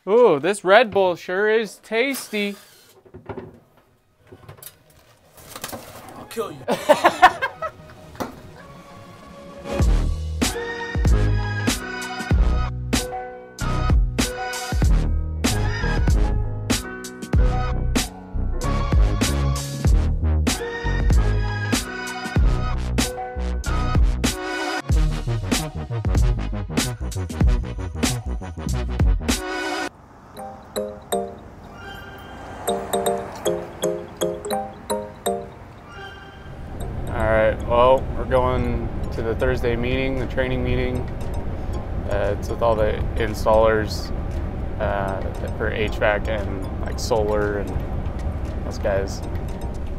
Ooh, this Red Bull sure is tasty. I'll kill you. Alright, well, we're going to the Thursday meeting, the training meeting. It's with all the installers for HVAC and like solar and those guys.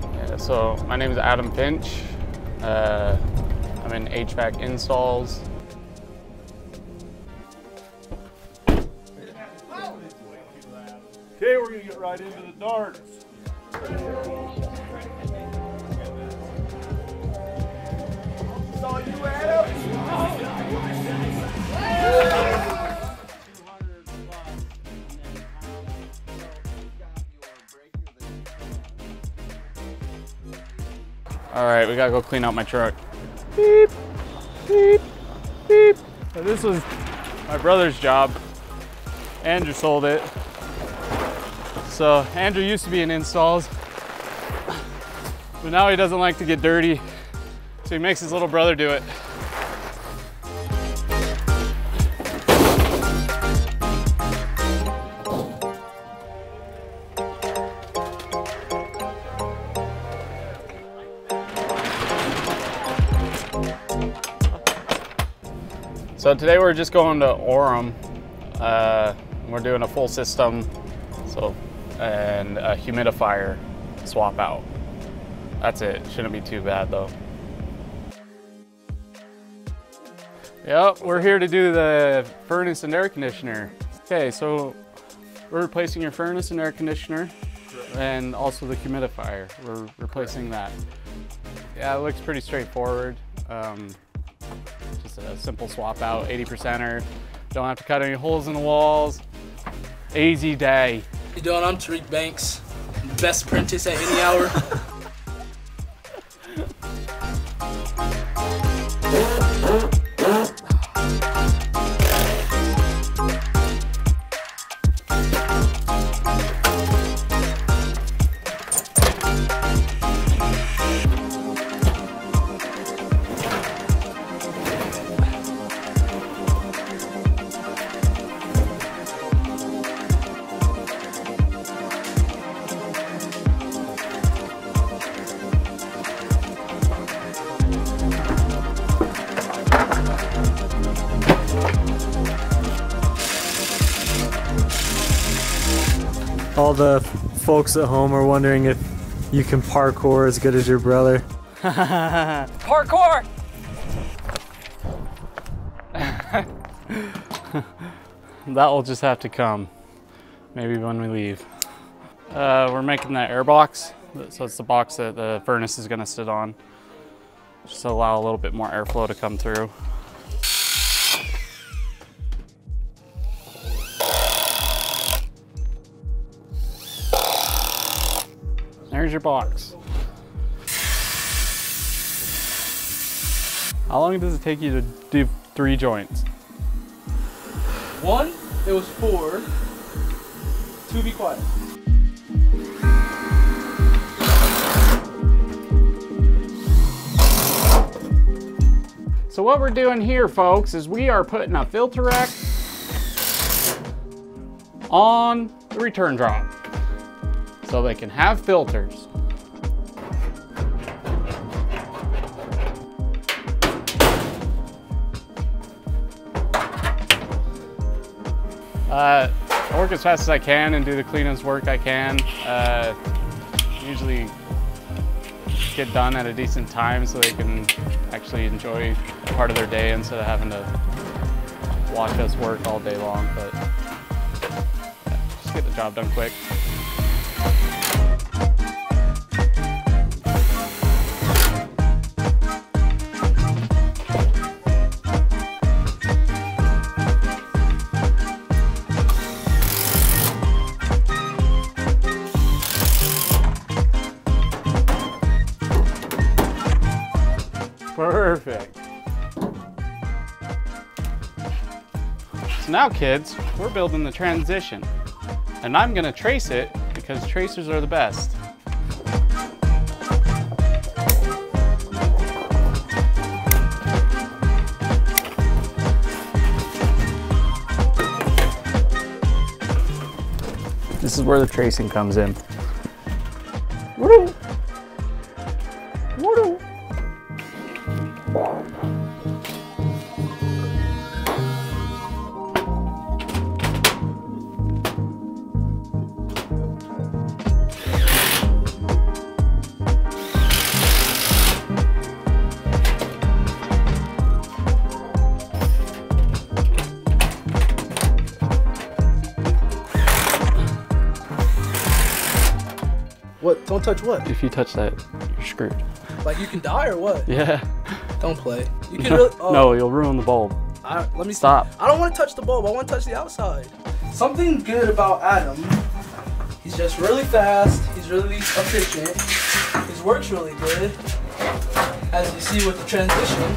Yeah, so my name is Adam Finch. I'm in HVAC installs. Okay, we're gonna get right into the darts. All right, we gotta go clean out my truck. Beep, beep, beep. So this was my brother's job. Andrew sold it. So Andrew used to be in installs, but now he doesn't like to get dirty, so he makes his little brother do it. So today we're just going to Orem. We're doing a full system, and a humidifier swap out. That's it. Shouldn't be too bad though. Yep, we're here to do the furnace and air conditioner. Okay, so we're replacing your furnace and air conditioner, and also the humidifier. We're replacing that. Yeah, it looks pretty straightforward. Just a simple swap out, 80%er. Don't have to cut any holes in the walls. Easy day. How you doing? I'm TARIQ Banks, best apprentice at any hour. All the folks at home are wondering if you can parkour as good as your brother. Parkour! That will just have to come, maybe when we leave. We're making that air box, so it's the box that the furnace is gonna sit on, just to allow a little bit more airflow to come through. There's your box. How long does it take you to do 3 joints? 1, it was 4. 2, be quiet. So what we're doing here, folks, is we are putting a filter rack on the return drop, so they can have filters. I work as fast as I can and do the cleanest work I can. Usually get done at a decent time so they can actually enjoy part of their day instead of having to watch us work all day long. But yeah, just get the job done quick. Perfect. So now kids, we're building the transition. And I'm gonna trace it because tracers are the best. This is where the tracing comes in. What? Don't touch what? If you touch that, you're screwed. Like you can die or what? Yeah. Don't play. You can really. Oh. No, you'll ruin the bulb. Let me Stop. I don't want to touch the bulb. I want to touch the outside. Something good about Adam. He's just really fast. He's really efficient. His work's really good. As you see with the transition.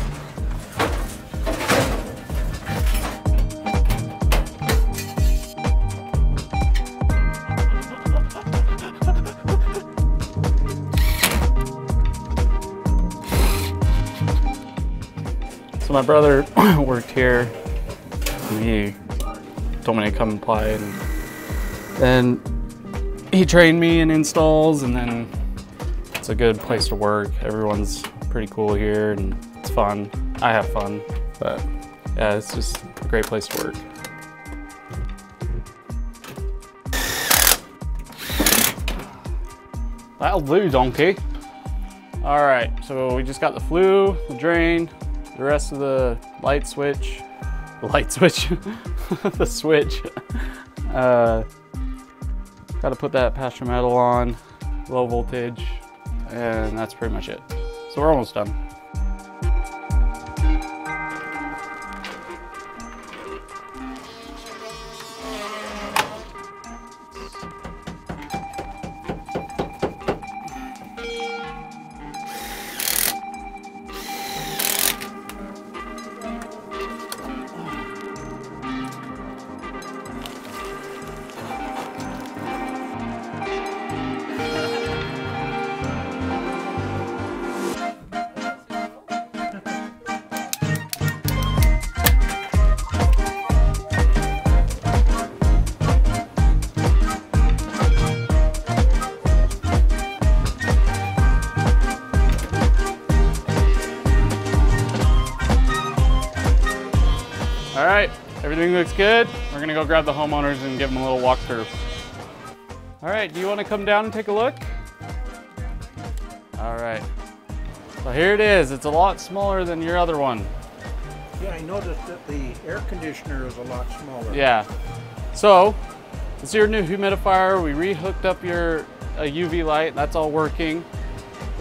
So my brother worked here, and he told me to come apply, and he trained me in installs, and then it's a good place to work. Everyone's pretty cool here, and it's fun. I have fun, but yeah, it's just a great place to work. That'll do, donkey. All right, so we just got the flue, the drain, the rest of the light switch, the switch. Got to put that pasture metal on, low voltage, and that's pretty much it. So we're almost done. All right, everything looks good. We're gonna go grab the homeowners and give them a little walkthrough. All right, do you wanna come down and take a look? All right, so here it is. It's a lot smaller than your other one. Yeah, I noticed that the air conditioner is a lot smaller. Yeah, so it's your new humidifier. We re-hooked up your UV light, that's all working.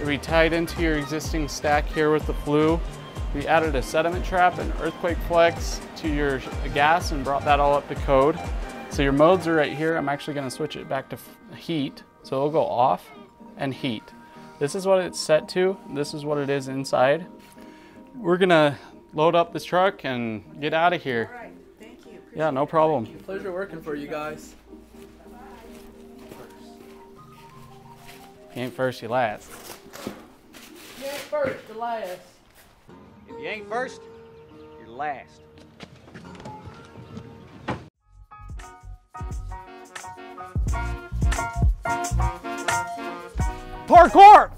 We tied into your existing stack here with the flue. We added a sediment trap and earthquake flex to your gas and brought that all up to code. So your modes are right here. I'm actually gonna switch it back to heat. So it'll go off and heat. This is what it's set to. This is what it is inside. We're gonna load up this truck and get out of here. All right, thank you. Yeah, no problem. Pleasure working for you guys. You ain't first, you last. You ain't first, the last. If you ain't first, you're last. Parkour!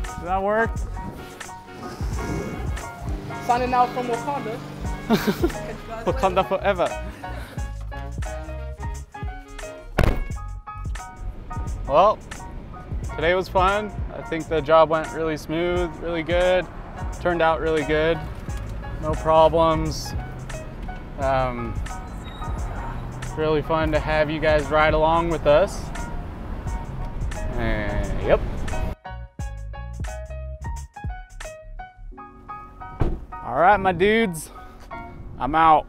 Does that work? Signing out from Wakanda. Wakanda forever. Well, today was fun. I think the job went really smooth, really good. Turned out really good. No problems. It's really fun to have you guys ride along with us. And yep. All right, my dudes, I'm out.